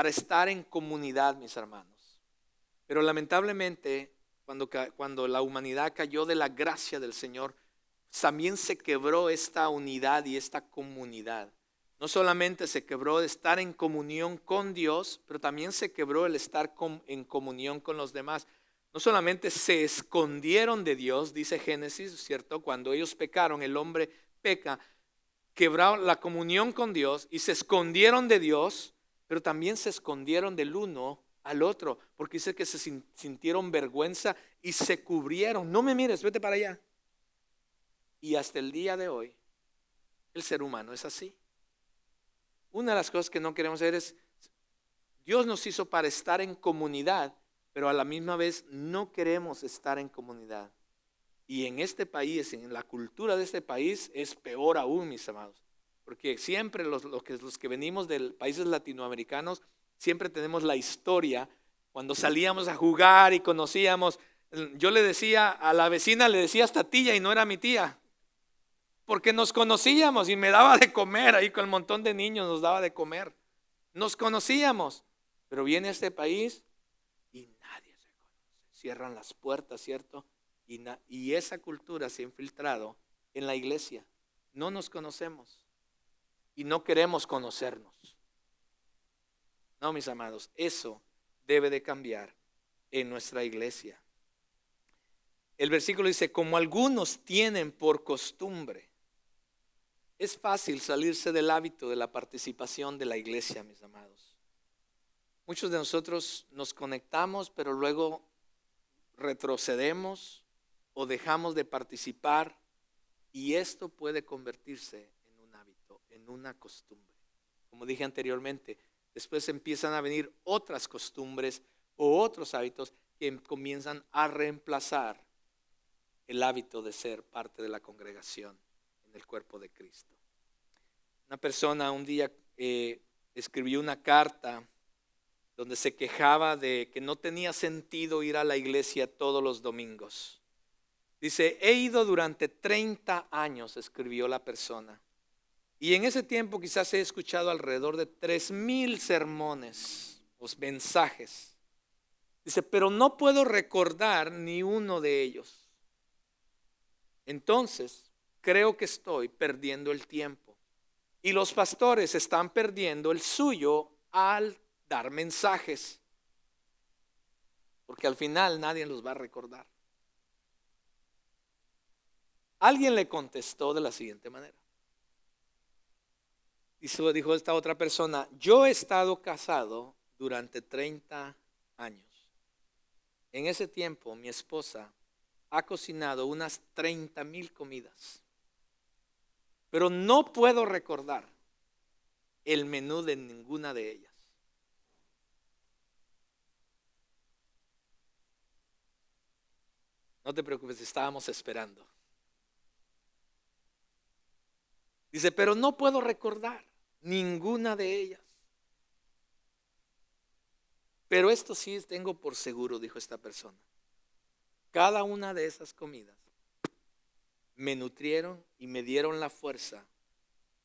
estar en comunidad, mis hermanos. Pero lamentablemente, cuando la humanidad cayó de la gracia del Señor, también se quebró esta unidad y esta comunidad. No solamente se quebró de estar en comunión con Dios, pero también se quebró el estar en comunión con los demás. No solamente se escondieron de Dios, dice Génesis, ¿cierto? Cuando ellos pecaron, el hombre peca, quebraron la comunión con Dios y se escondieron de Dios, pero también se escondieron del uno al otro, porque dice que se sintieron vergüenza y se cubrieron. No me mires, vete para allá. Y hasta el día de hoy, el ser humano es así. Una de las cosas que no queremos hacer es, Dios nos hizo para estar en comunidad, pero a la misma vez no queremos estar en comunidad. Y en este país, en la cultura de este país, es peor aún, mis amados. Porque siempre los que venimos de países latinoamericanos, siempre tenemos la historia. Cuando salíamos a jugar y conocíamos, yo le decía a la vecina, le decía hasta tía y no era mi tía. Porque nos conocíamos y me daba de comer, ahí con el montón de niños nos daba de comer. Nos conocíamos, pero viene a este país y nadie se conoce. Cierran las puertas, ¿cierto? Y esa cultura se ha infiltrado en la iglesia. No nos conocemos y no queremos conocernos. No, mis amados, eso debe de cambiar en nuestra iglesia. El versículo dice, como algunos tienen por costumbre. Es fácil salirse del hábito de la participación de la iglesia, mis amados. Muchos de nosotros nos conectamos, pero luego retrocedemos o dejamos de participar, y esto puede convertirse en un hábito, en una costumbre. Como dije anteriormente, después empiezan a venir otras costumbres o otros hábitos que comienzan a reemplazar el hábito de ser parte de la congregación en el cuerpo de Cristo. Una persona un día escribió una carta donde se quejaba de que no tenía sentido ir a la iglesia todos los domingos. Dice, he ido durante 30 años, escribió la persona, y en ese tiempo quizás he escuchado alrededor de 3,000 sermones o mensajes. Dice, pero no puedo recordar ni uno de ellos. Entonces, creo que estoy perdiendo el tiempo. Y los pastores están perdiendo el suyo al dar mensajes. Porque al final nadie los va a recordar. Alguien le contestó de la siguiente manera. Dijo esta otra persona, yo he estado casado durante 30 años. En ese tiempo mi esposa ha cocinado unas 30,000 comidas. Pero no puedo recordar el menú de ninguna de ellas. No te preocupes, estábamos esperando. Dice, pero no puedo recordar ninguna de ellas. Pero esto sí tengo por seguro, dijo esta persona. Cada una de esas comidas me nutrieron y me dieron la fuerza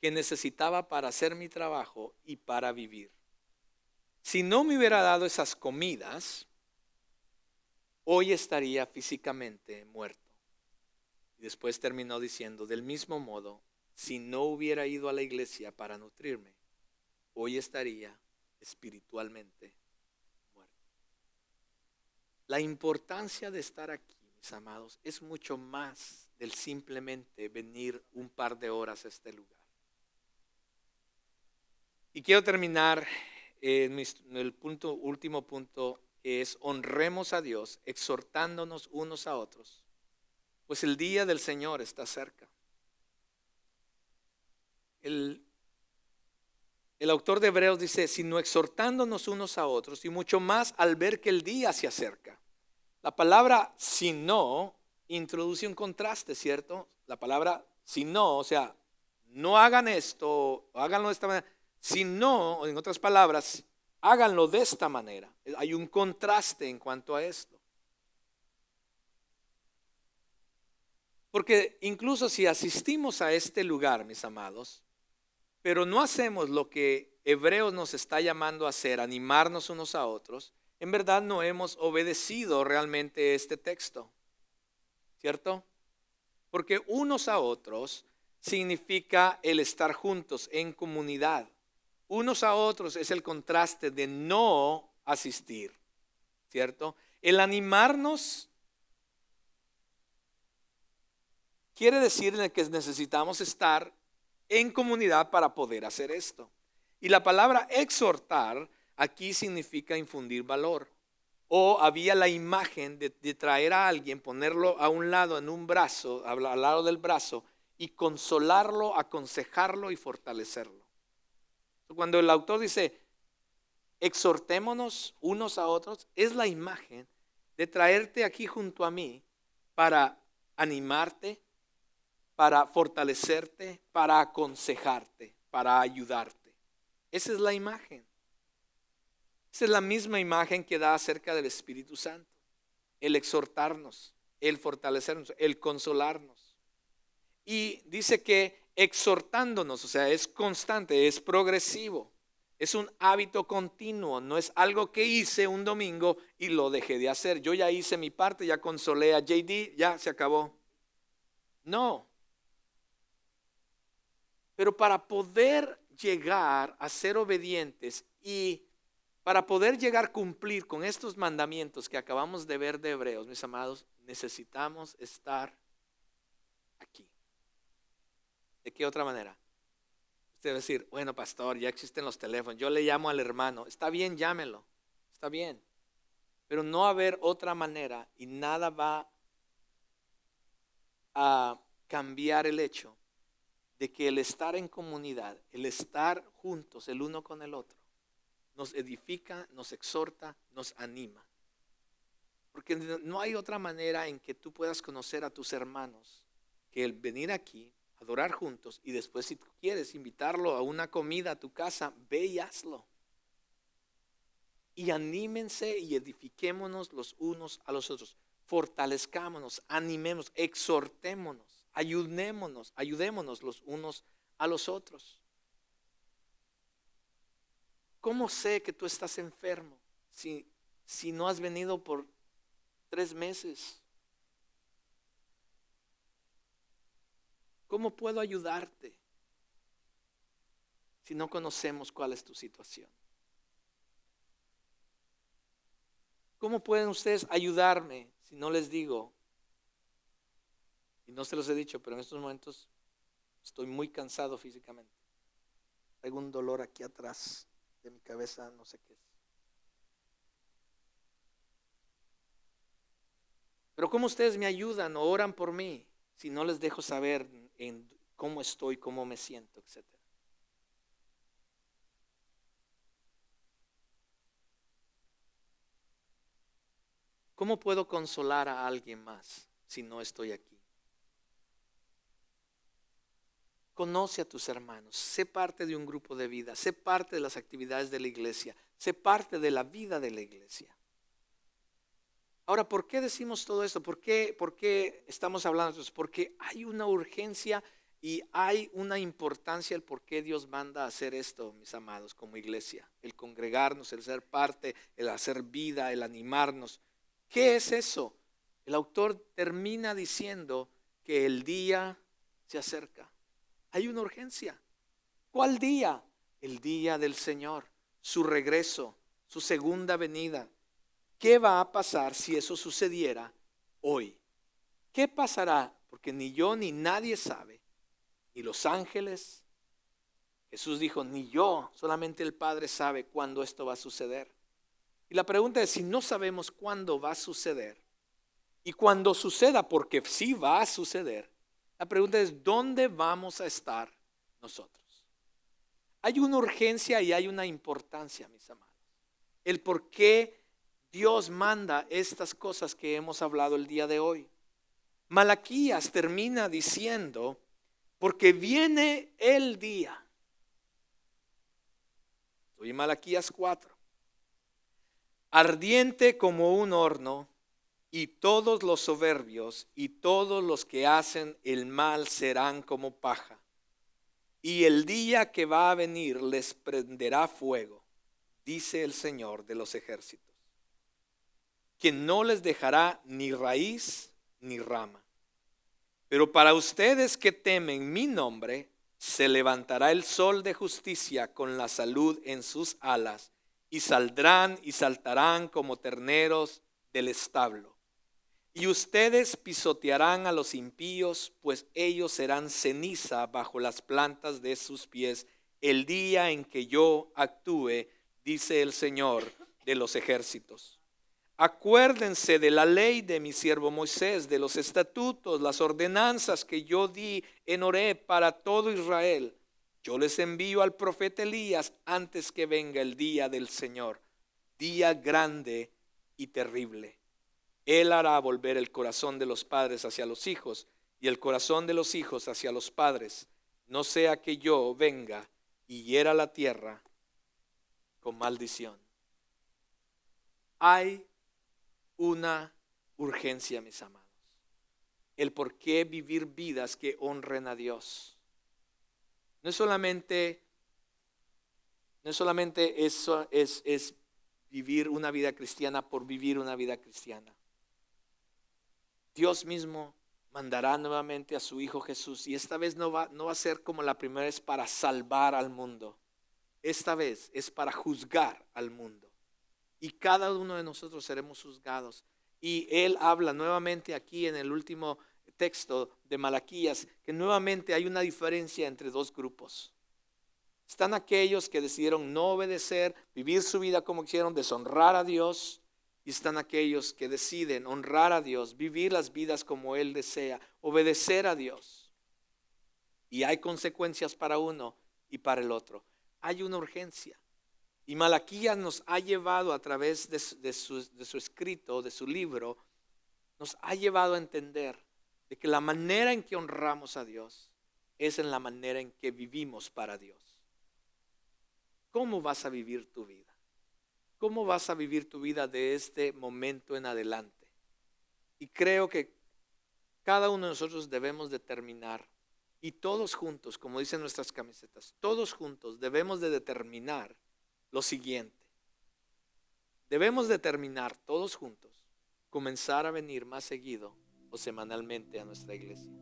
que necesitaba para hacer mi trabajo y para vivir. Si no me hubiera dado esas comidas, hoy estaría físicamente muerto. Y después terminó diciendo, del mismo modo, si no hubiera ido a la iglesia para nutrirme, hoy estaría espiritualmente muerto. La importancia de estar aquí, mis amados, es mucho más del simplemente venir un par de horas a este lugar. Y quiero terminar en el último punto, que es honremos a Dios, exhortándonos unos a otros, pues el día del Señor está cerca. el autor de Hebreos dice, sino exhortándonos unos a otros y mucho más al ver que el día se acerca. La palabra si no introduce un contraste, ¿cierto? La palabra si no, o sea, no hagan esto, háganlo de esta manera. Si no, en otras palabras, háganlo de esta manera. Hay un contraste en cuanto a esto. Porque incluso si asistimos a este lugar, mis amados, pero no hacemos lo que Hebreos nos está llamando a hacer, animarnos unos a otros, en verdad no hemos obedecido realmente este texto, ¿cierto? Porque unos a otros significa el estar juntos en comunidad. Unos a otros es el contraste de no asistir, ¿cierto? El animarnos quiere decir que necesitamos estar en comunidad para poder hacer esto. Y la palabra exhortar aquí significa infundir valor. O había la imagen de traer a alguien, ponerlo a un lado en un brazo, al lado del brazo, y consolarlo, aconsejarlo y fortalecerlo. Cuando el autor dice exhortémonos unos a otros, es la imagen de traerte aquí junto a mí para animarte, para fortalecerte, para aconsejarte, para ayudarte. Esa es la imagen. Esa es la misma imagen que da acerca del Espíritu Santo. El exhortarnos, el fortalecernos, el consolarnos. Y dice que exhortándonos, o sea, es constante, es progresivo. Es un hábito continuo, no es algo que hice un domingo y lo dejé de hacer. Yo ya hice mi parte, ya consolé a JD, ya se acabó. No. Pero para poder llegar a ser obedientes y para poder llegar a cumplir con estos mandamientos que acabamos de ver de Hebreos, mis amados, necesitamos estar aquí. ¿De qué otra manera? Usted va a decir, bueno, pastor, ya existen los teléfonos, yo le llamo al hermano. Está bien, llámelo, está bien. Pero no va a haber otra manera y nada va a cambiar el hecho de que el estar en comunidad, el estar juntos el uno con el otro, nos edifica, nos exhorta, nos anima. Porque no hay otra manera en que tú puedas conocer a tus hermanos que el venir aquí, adorar juntos y después si tú quieres invitarlo a una comida a tu casa, ve y hazlo. Y anímense y edifiquémonos los unos a los otros. Fortalezcámonos, animemos, exhortémonos, ayudémonos los unos a los otros. ¿Cómo sé que tú estás enfermo si no has venido por 3 meses? ¿Cómo puedo ayudarte si no conocemos cuál es tu situación? ¿Cómo pueden ustedes ayudarme si no les digo? Y no se los he dicho, pero en estos momentos estoy muy cansado físicamente. Tengo un dolor aquí atrás de mi cabeza, no sé qué es. Pero ¿cómo ustedes me ayudan o oran por mí si no les dejo saber en cómo estoy, cómo me siento, etcétera? ¿Cómo puedo consolar a alguien más si no estoy aquí? Conoce a tus hermanos, sé parte de un grupo de vida, sé parte de las actividades de la iglesia, sé parte de la vida de la iglesia. Ahora, ¿por qué decimos todo esto? ¿Por qué estamos hablando de esto? Porque hay una urgencia y hay una importancia el por qué Dios manda a hacer esto, mis amados, como iglesia. El congregarnos, el ser parte, el hacer vida, el animarnos. ¿Qué es eso? El autor termina diciendo que el día se acerca. Hay una urgencia. ¿Cuál día? El día del Señor, su regreso, su segunda venida. ¿Qué va a pasar si eso sucediera hoy? ¿Qué pasará? Porque ni yo ni nadie sabe, ni los ángeles. Jesús dijo, ni yo, solamente el Padre sabe cuándo esto va a suceder. Y la pregunta es, si no sabemos cuándo va a suceder, y cuando suceda, porque sí va a suceder, la pregunta es, ¿dónde vamos a estar nosotros? Hay una urgencia y hay una importancia, mis amados. El por qué Dios manda estas cosas que hemos hablado el día de hoy. Malaquías termina diciendo, porque viene el día. Estoy en Malaquías 4. Ardiente como un horno, y todos los soberbios y todos los que hacen el mal serán como paja. Y el día que va a venir les prenderá fuego, dice el Señor de los ejércitos, que no les dejará ni raíz ni rama. Pero para ustedes que temen mi nombre, se levantará el sol de justicia con la salud en sus alas, y saldrán y saltarán como terneros del establo. Y ustedes pisotearán a los impíos, pues ellos serán ceniza bajo las plantas de sus pies el día en que yo actúe, dice el Señor de los ejércitos. Acuérdense de la ley de mi siervo Moisés, de los estatutos, las ordenanzas que yo di en Horeb para todo Israel. Yo les envío al profeta Elías antes que venga el día del Señor, día grande y terrible. Él hará volver el corazón de los padres hacia los hijos y el corazón de los hijos hacia los padres, no sea que yo venga y hiera la tierra con maldición. Hay una urgencia, mis amados. El por qué vivir vidas que honren a Dios. No es solamente eso, es vivir una vida cristiana por vivir una vida cristiana. Dios mismo mandará nuevamente a su Hijo Jesús, y esta vez no va a ser como la primera vez para salvar al mundo. Esta vez es para juzgar al mundo, y cada uno de nosotros seremos juzgados. Y Él habla nuevamente aquí en el último texto de Malaquías que nuevamente hay una diferencia entre dos grupos. Están aquellos que decidieron no obedecer, vivir su vida como quisieron, deshonrar a Dios. Y están aquellos que deciden honrar a Dios, vivir las vidas como Él desea, obedecer a Dios. Y hay consecuencias para uno y para el otro. Hay una urgencia. Y Malaquías nos ha llevado a través de su escrito, de su libro, nos ha llevado a entender de que la manera en que honramos a Dios es en la manera en que vivimos para Dios. ¿Cómo vas a vivir tu vida? ¿Cómo vas a vivir tu vida de este momento en adelante? Y creo que cada uno de nosotros debemos determinar, y todos juntos, como dicen nuestras camisetas, todos juntos debemos de determinar lo siguiente. Debemos determinar todos juntos comenzar a venir más seguido o semanalmente a nuestra iglesia.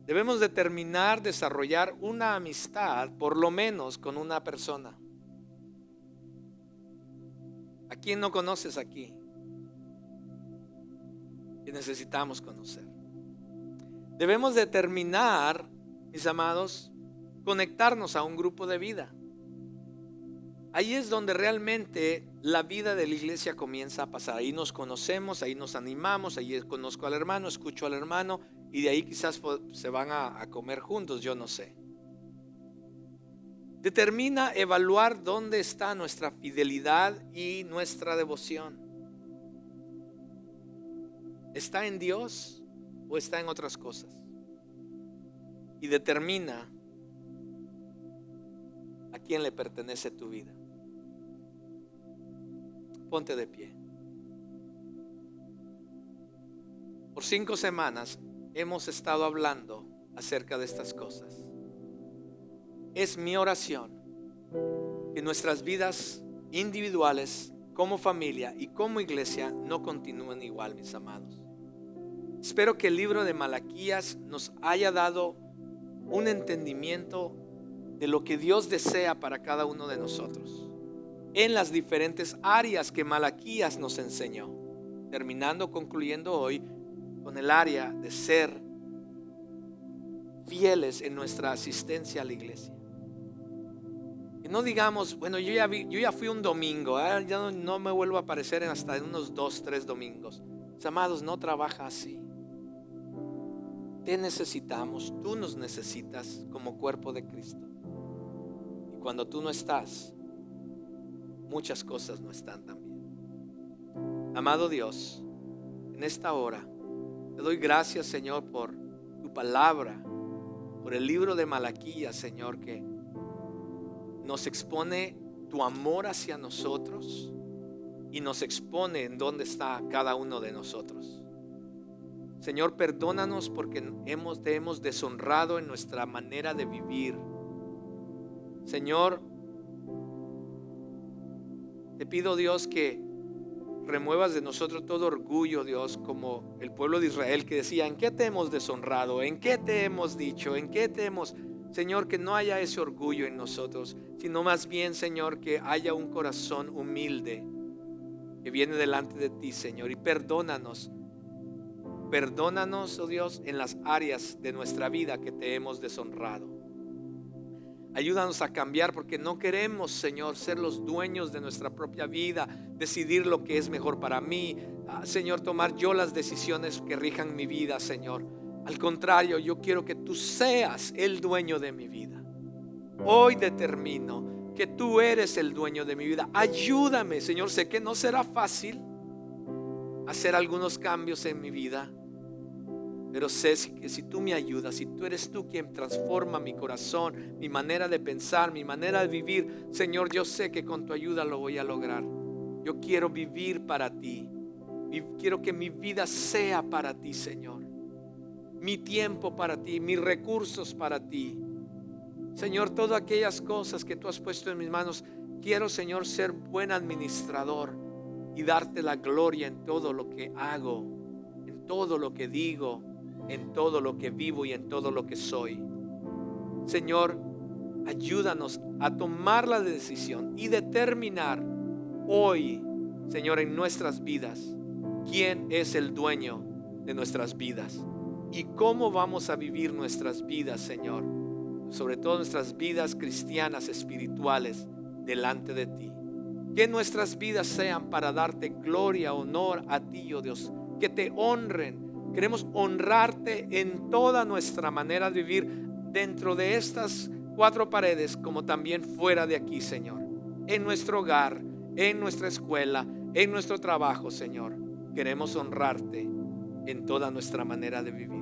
Debemos determinar desarrollar una amistad por lo menos con una persona. ¿A quién no conoces aquí? Que necesitamos conocer. Debemos determinar, mis amados, conectarnos a un grupo de vida. Ahí es donde realmente la vida de la iglesia comienza a pasar. Ahí nos conocemos, ahí nos animamos, ahí conozco al hermano, escucho al hermano, y de ahí quizás se van a comer juntos, yo no sé. Determina evaluar dónde está nuestra fidelidad y nuestra devoción. ¿Está en Dios o está en otras cosas? Y determina a quién le pertenece tu vida. Ponte de pie. Por 5 semanas hemos estado hablando acerca de estas cosas. Es mi oración que nuestras vidas individuales, como familia y como iglesia, no continúen igual, mis amados. Espero que el libro de Malaquías nos haya dado un entendimiento de lo que Dios desea para cada uno de nosotros en las diferentes áreas que Malaquías nos enseñó, concluyendo hoy con el área de ser fieles en nuestra asistencia a la iglesia. Que no digamos, bueno, yo ya fui un domingo, ya no me vuelvo a aparecer hasta en unos 2, 3 domingos. Mis amados, no trabaja así. te necesitamos, tú nos necesitas como cuerpo de Cristo. Y cuando tú no estás, muchas cosas no están tan bien. Amado Dios, en esta hora te doy gracias, Señor, por tu palabra, por el libro de Malaquías, Señor, que nos expone tu amor hacia nosotros y nos expone en dónde está cada uno de nosotros. Señor, perdónanos porque te hemos deshonrado en nuestra manera de vivir. Señor, te pido, Dios, que remuevas de nosotros todo orgullo, Dios, como el pueblo de Israel que decía: ¿en qué te hemos deshonrado? ¿En qué te hemos dicho? ¿En qué te hemos...? Señor, que no haya ese orgullo en nosotros, sino más bien, Señor, que haya un corazón humilde que viene delante de ti, Señor. Y perdónanos, oh Dios, en las áreas de nuestra vida que te hemos deshonrado. Ayúdanos a cambiar, porque no queremos, Señor, ser los dueños de nuestra propia vida, decidir lo que es mejor para mí, Señor, tomar yo las decisiones que rijan mi vida, Señor. Al contrario, yo quiero que tú seas el dueño de mi vida. Hoy determino que tú eres el dueño de mi vida. Ayúdame, Señor. Sé que no será fácil hacer algunos cambios en mi vida, pero sé que si tú me ayudas, si tú eres tú quien transforma mi corazón, mi manera de pensar, mi manera de vivir, Señor, yo sé que con tu ayuda lo voy a lograr. Yo quiero vivir para ti. Quiero que mi vida sea para ti, Señor. Mi tiempo para ti, mis recursos para ti. Señor, todas aquellas cosas que tú has puesto en mis manos, quiero, Señor, ser buen administrador y darte la gloria en todo lo que hago, en todo lo que digo, en todo lo que vivo y en todo lo que soy. Señor, ayúdanos a tomar la decisión y determinar hoy, Señor, en nuestras vidas, quién es el dueño de nuestras vidas y cómo vamos a vivir nuestras vidas, Señor, sobre todo nuestras vidas cristianas, espirituales, delante de ti. Que nuestras vidas sean para darte gloria, honor a ti, oh Dios, que te honren. Queremos honrarte en toda nuestra manera de vivir dentro de estas cuatro paredes, como también fuera de aquí, Señor. En nuestro hogar, en nuestra escuela, en nuestro trabajo, Señor. Queremos honrarte en toda nuestra manera de vivir.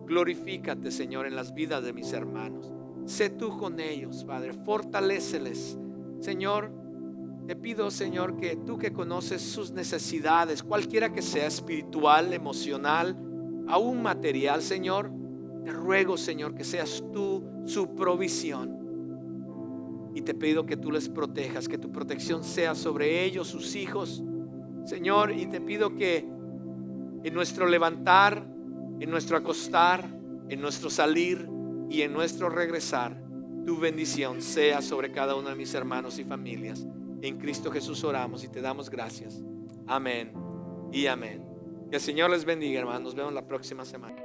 Glorifícate, Señor, en las vidas de mis hermanos. Sé tú con ellos, Padre. Fortaléceles, Señor. Te pido, Señor, que tú que conoces sus necesidades, cualquiera que sea, espiritual, emocional, aún material, Señor, te ruego, Señor, que seas tú su provisión. Y te pido que tú les protejas, que tu protección sea sobre ellos, sus hijos, Señor. Y te pido que en nuestro levantar, en nuestro acostar, en nuestro salir y en nuestro regresar, tu bendición sea sobre cada uno de mis hermanos y familias. En Cristo Jesús oramos y te damos gracias. Amén y amén. Que el Señor les bendiga, hermanos. Nos vemos la próxima semana.